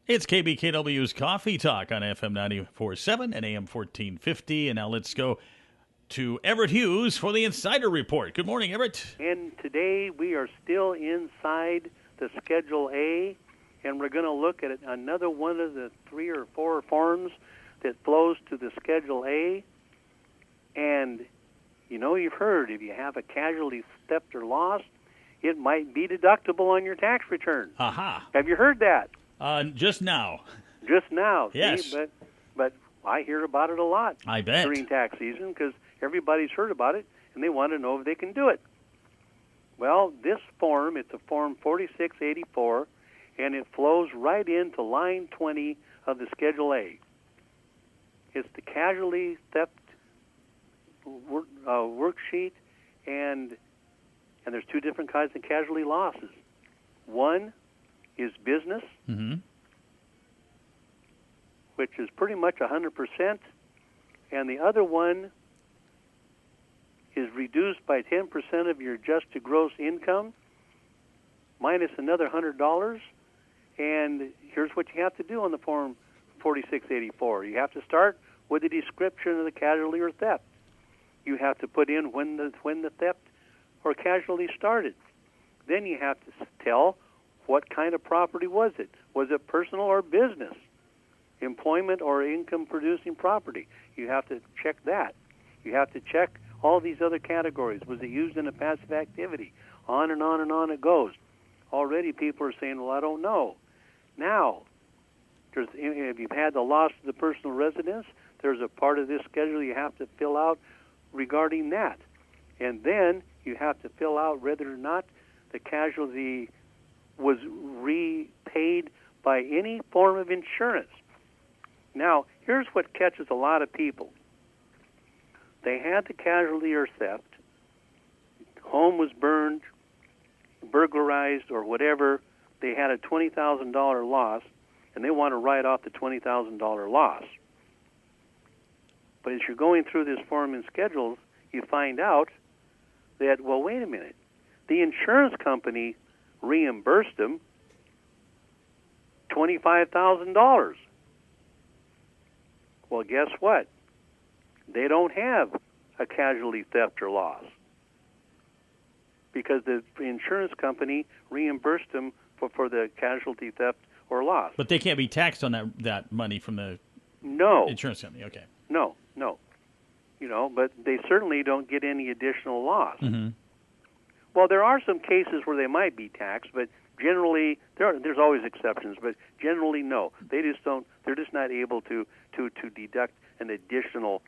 It's KBKW's Coffee Talk on FM 94.7 and AM 1450. And now let's go to Everett Hughes for the Insider Report. Good morning, Everett. And today we are still inside the Schedule A, and we're going to look at another one of the 3 or 4 forms that flows to the Schedule A. And you know, you've heard if you have a casualty, theft, or loss, it might be deductible on your tax return. Aha. Have you heard that? Just now. Just now. Yes. See? But I hear about it a lot I bet. during tax season because everybody's heard about it, and they want to know if they can do it. Well, this form, it's a Form 4684, and it flows right into line 20 of the Schedule A. It's the casualty theft worksheet, and there's 2 different kinds of casualty losses. One is business, which is pretty much 100%, and the other one is reduced by 10% of your adjusted gross income, minus another $100, and here's what you have to do on the Form 4684. You have to start with a description of the casualty or theft. You have to put in when the theft or casualty started. Then you have to tell what kind of property was it. Was it personal or business? Employment or income-producing property. You have to check that. You have to check all these other categories. Was it used in a passive activity? On and on and on it goes. Already people are saying, well, I don't know. Now, if you've had the loss of the personal residence, there's a part of this schedule you have to fill out regarding that. And then you have to fill out whether or not the casualty was repaid by any form of insurance. Now, here's what catches a lot of people. They had the casualty or theft, home was burned, burglarized, or whatever. They had a $20,000 loss, and they want to write off the $20,000 loss. But as you're going through this form and schedules, you find out that, well, wait a minute. The insurance company reimbursed them $25,000. Well, guess what? They don't have a casualty theft or loss because the insurance company reimbursed them for the casualty theft or loss. But they can't be taxed on that money from the insurance company. Okay. No. You know, but they certainly don't get any additional loss. Mm-hmm. Well, there are some cases where they might be taxed, but generally there's always exceptions. But generally, no, they just don't. They're just not able to deduct an additional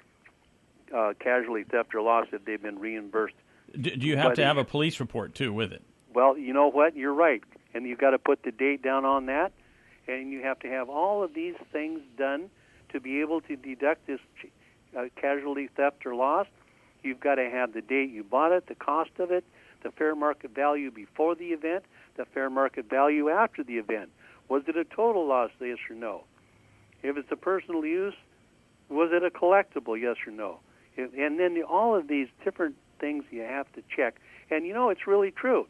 casualty theft or loss if they've been reimbursed. Do you have to have a police report too with it? Well, you know what? You're right, and you've got to put the date down on that, and you have to have all of these things done to be able to deduct this casualty theft or loss. You've got to have the date you bought it, the cost of it, the fair market value before the event, the fair market value after the event. Was it a total loss, yes or no? If it's a personal use, was it a collectible, yes or no? And then all of these different things you have to check. And, you know, it's really true.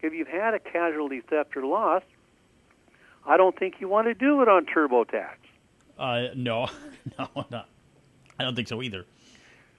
If you've had a casualty theft or loss, I don't think you want to do it on TurboTax. No, not. I don't think so either.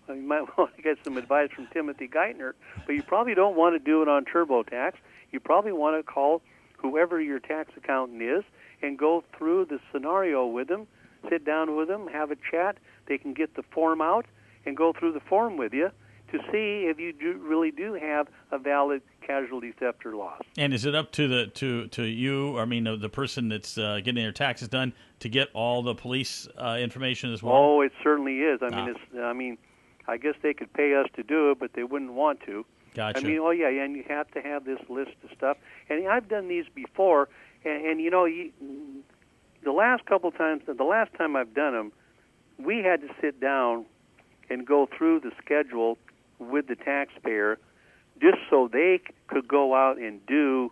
You might want to get some advice from Timothy Geithner, but you probably don't want to do it on TurboTax. You probably want to call whoever your tax accountant is and go through the scenario with them, sit down with them, have a chat. They can get the form out and go through the form with you to see if you really do have a valid casualty theft or loss. And is it up to you, I mean, the person that's getting their taxes done, to get all the police information as well? Oh, it certainly is. I mean, I guess they could pay us to do it, but they wouldn't want to. Gotcha. I mean, oh yeah, and you have to have this list of stuff. And I've done these before, and you know, the last time I've done them, we had to sit down and go through the schedule with the taxpayer just so they could go out and do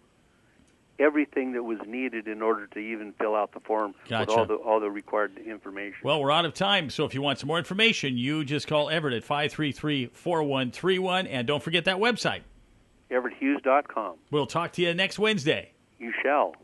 everything that was needed in order to even fill out the form Gotcha. with all the required information. Well, we're out of time, so if you want some more information, you just call Everett at 533-4131, and don't forget that website, EverettHughes.com. We'll talk to you next Wednesday. You shall.